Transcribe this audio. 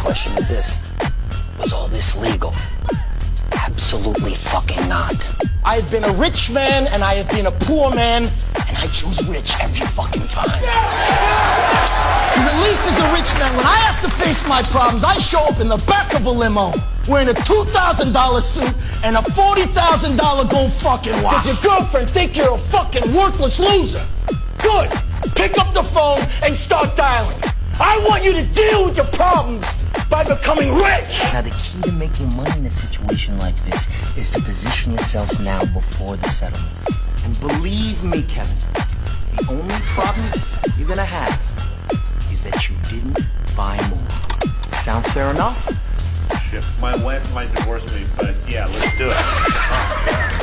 question is this. Was all this legal? Absolutely fucking not. I have been a rich man and I have been a poor man, and I choose rich every fucking time. Because at least as a rich man, when I have to face my problems, I show up in the back of a limo wearing a $2,000 suit and a $40,000 gold fucking watch. Does your girlfriend think you're a fucking worthless loser? Good. Pick up the phone and start dialing. I want you to deal with your problems by becoming rich. Now, the key to making money in a situation like this is to position yourself now before the settlement. And believe me, Kevin, the only problem you're gonna have is that you didn't buy more. Sound fair enough? Shit, my wife might divorce me, but yeah, let's do it.